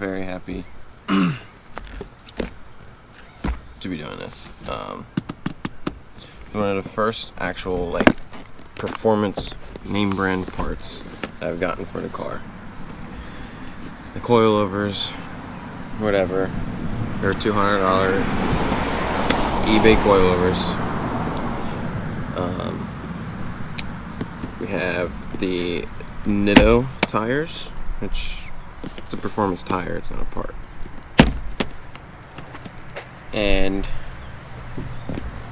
very happy to be doing this. One of the first actual like performance name brand parts that I've gotten for the car. The coilovers, whatever, they're $200 eBay coilovers. We have the Nitto tires, which it's a performance tire, it's not a part. And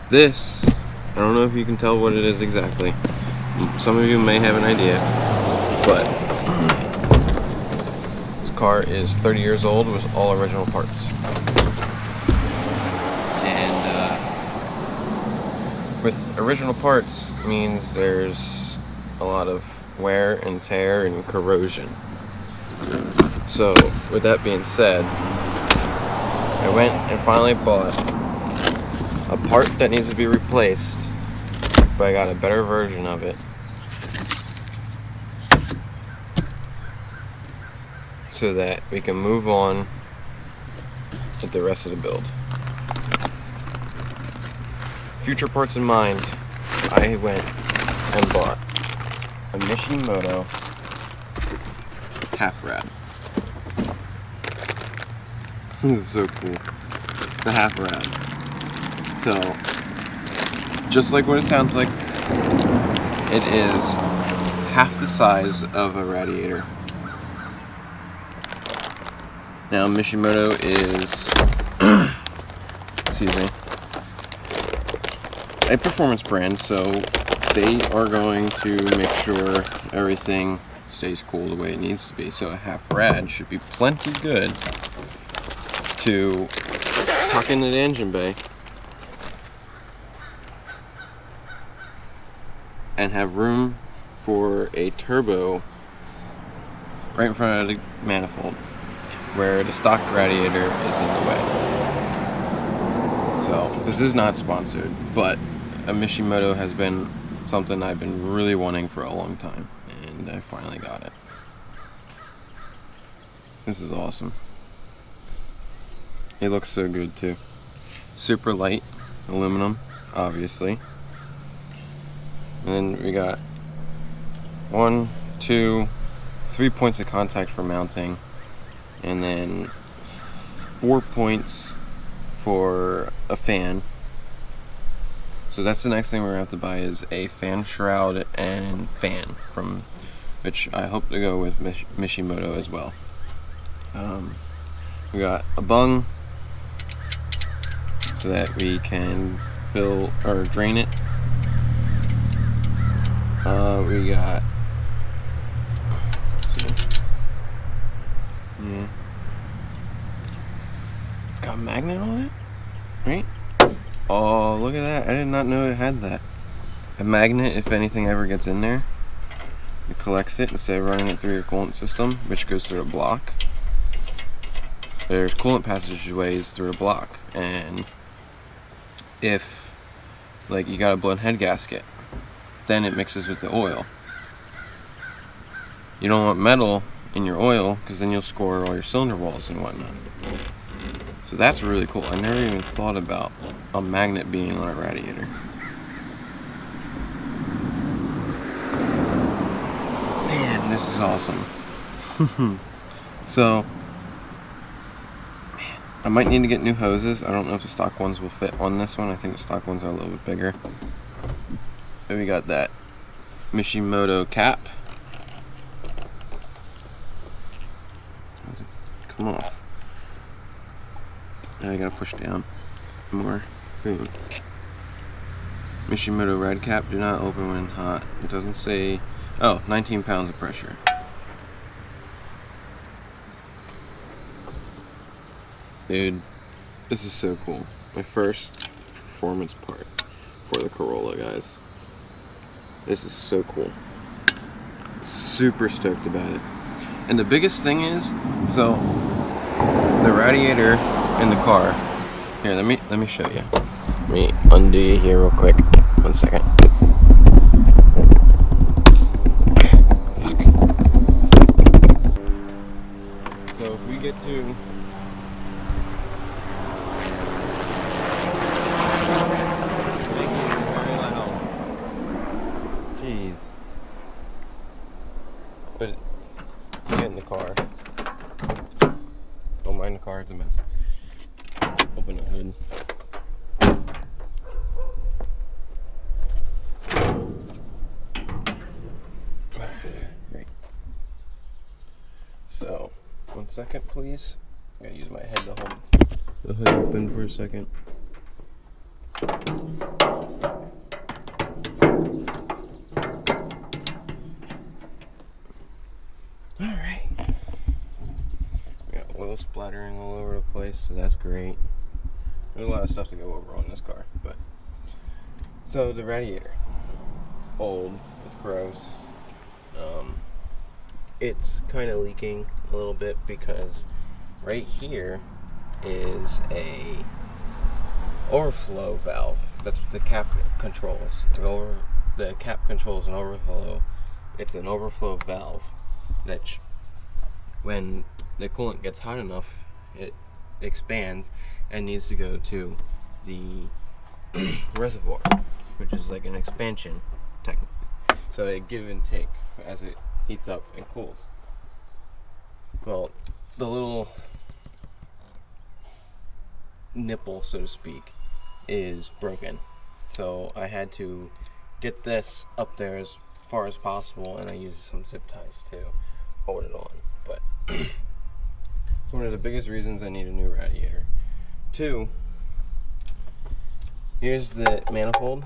this, I don't know if you can tell what it is exactly. Some of you may have an idea, but this car is 30 years old with all original parts. And with original parts means there's a lot of wear and tear and corrosion. So with that being said, I went and finally bought a part that needs to be replaced, but I got a better version of it so that we can move on with the rest of the build. Future parts in mind, I went and bought a Mishimoto half rad. This is so cool. The half rad. So, just like what it sounds like, it is half the size of a radiator. Now, Mishimoto is, excuse me, a performance brand, so they are going to make sure everything stays cool the way it needs to be. So a half rad should be plenty good to tuck into the engine bay and have room for a turbo right in front of the manifold where the stock radiator is in the way. So this is not sponsored, but a Mishimoto has been something I've been really wanting for a long time, and I finally got it. This is awesome. It looks so good too. Super light aluminum, obviously. And then we got 1, 2, 3 points of contact for mounting, and then 4 points for a fan. So that's the next thing we're gonna have to buy is a fan shroud and fan, from which I hope to go with Mishimoto as well. We got a bung so that we can fill or drain it. We got, let's see, yeah, it's got a magnet on it, right? Oh, look at that. I did not know it had that. A magnet, if anything ever gets in there, it collects it instead of running it through your coolant system, which goes through a block. There's coolant passageways through a block, and if, like, you got a blown head gasket, then it mixes with the oil. You don't want metal in your oil, because then you'll score all your cylinder walls and whatnot. So that's really cool. I never even thought about a magnet being on a radiator. Man, this is awesome. So, man, I might need to get new hoses. I don't know if the stock ones will fit on this one. I think the stock ones are a little bit bigger. Then we got that Mishimoto cap. Come off. Now I gotta push down more. Boom. Mishimoto red cap, do not open when hot. It doesn't say, oh, 19 pounds of pressure. Dude, this is so cool. My first performance part for the Corolla, guys. This is so cool. Super stoked about it. And the biggest thing is, so the radiator in the car. Here, let me show you. Let me undo you here real quick. 1 second. Fuck. So if we get Two. Making very loud. Jeez. But you get in the car. Don't mind the car, it's a mess. Open the hood. Great. So, 1 second, please. I gotta use my head to hold the hood open for a second. Alright. We got oil splattering all over the place, so that's great. There's a lot of stuff to go over on this car, but so the radiator. It's old, it's gross. It's kind of leaking a little bit because right here is a overflow valve. That's what the cap controls. The cap controls an overflow. It's an overflow valve that when the coolant gets hot enough, it expands and needs to go to the reservoir, which is like an expansion technically. So they give and take as it heats up and cools. Well, the little nipple, so to speak, is broken. So I had to get this up there as far as possible, and I used some zip ties to hold it on. But it's one of the biggest reasons I need a new radiator. 2, here's the manifold,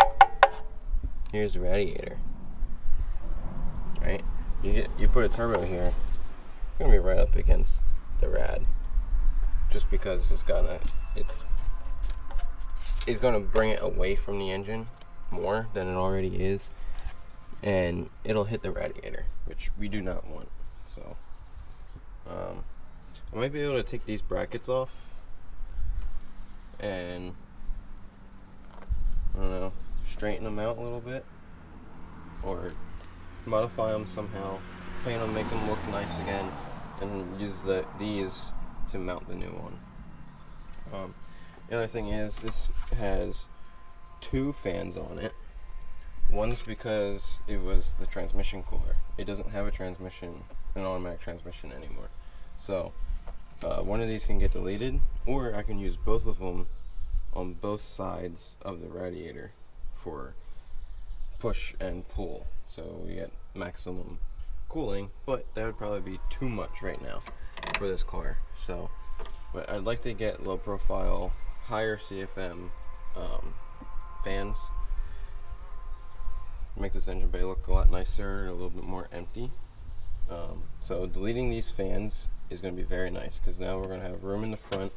here's the radiator. Right? You put a turbo here, it's gonna be right up against the rad, just because it's gonna bring it away from the engine more than it already is, and it'll hit the radiator, which we do not want. So I might be able to take these brackets off and, I don't know, straighten them out a little bit, or modify them somehow, paint them, make them look nice again, and use these to mount the new one. The other thing is, this has 2 fans on it. One's because it was the transmission cooler. It doesn't have an automatic transmission anymore. So one of these can get deleted, or I can use both of them on both sides of the radiator for push and pull, so we get maximum cooling, but that would probably be too much right now for this car. So, but I'd like to get low profile, higher CFM fans, make this engine bay look a lot nicer, a little bit more empty. So deleting these fans is going to be very nice, because now we're going to have room in the front.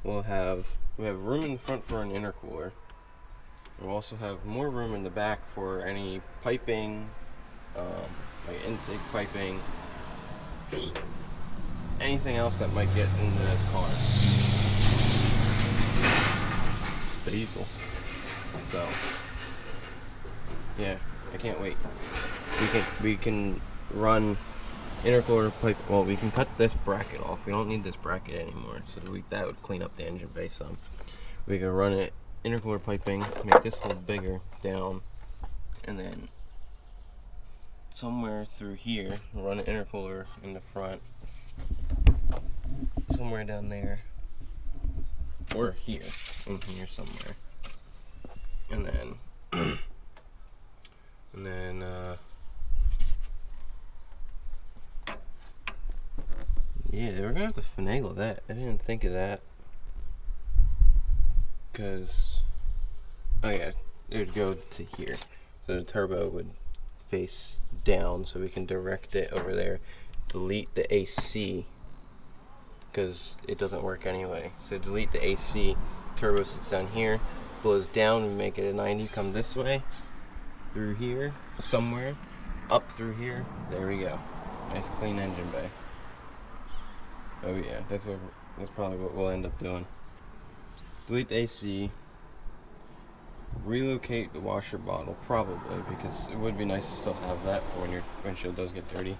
We have room in the front for an intercooler. We'll also have more room in the back for any piping, like intake piping, just anything else that might get into this car. The diesel. So, yeah, I can't wait. We can run intercooler pipe. Well, we can cut this bracket off. We don't need this bracket anymore, so that would clean up the engine bay some. We can run it intercooler piping, make this hole bigger down, and then somewhere through here run an intercooler in the front, somewhere down there, or here, in here somewhere, and then yeah, we're gonna have to finagle that. I didn't think of that, because oh yeah, it would go to here, so the turbo would face down, so we can direct it over there. Delete the AC, because it doesn't work anyway. So delete the AC, turbo sits down here, blows down, we make it a 90, come this way, through here, somewhere, up through here, there we go. Nice clean engine bay. Oh yeah, that's probably what we'll end up doing. Delete the AC, relocate the washer bottle, probably, because it would be nice to still have that for when your windshield does get dirty.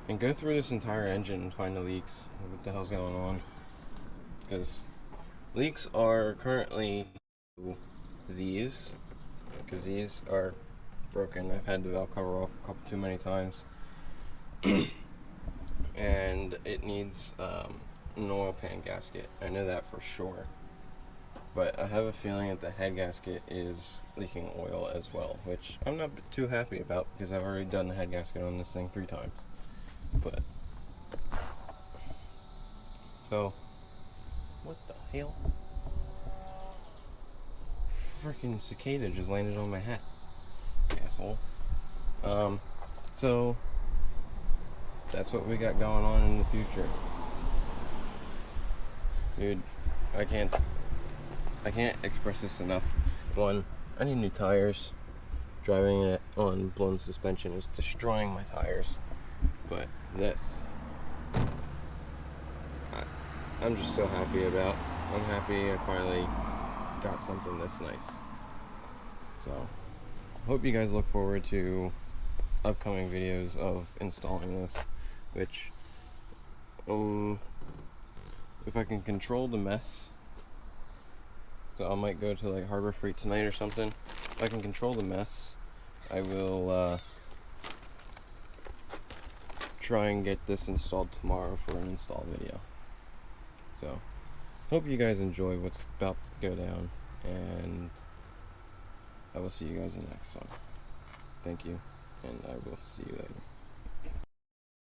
and go through this entire engine and find the leaks. What the hell's going on? Because leaks are currently these, because these are broken. I've had the valve cover off a couple too many times. And it needs an oil pan gasket. I know that for sure. But I have a feeling that the head gasket is leaking oil as well, which I'm not too happy about because I've already done the head gasket on this thing 3 times. But so, what the hell? Freaking cicada just landed on my hat, asshole. So that's what we got going on in the future, dude. I can't express this enough. One, I need new tires. Driving it on blown suspension is destroying my tires. But this, I'm just so happy about. I'm happy I finally got something this nice. So, hope you guys look forward to upcoming videos of installing this, which, if I can control the mess, so I might go to like Harbor Freight tonight or something. If I can control the mess, I will try and get this installed tomorrow for an install video. So, hope you guys enjoy what's about to go down, and I will see you guys in the next one. Thank you, and I will see you later.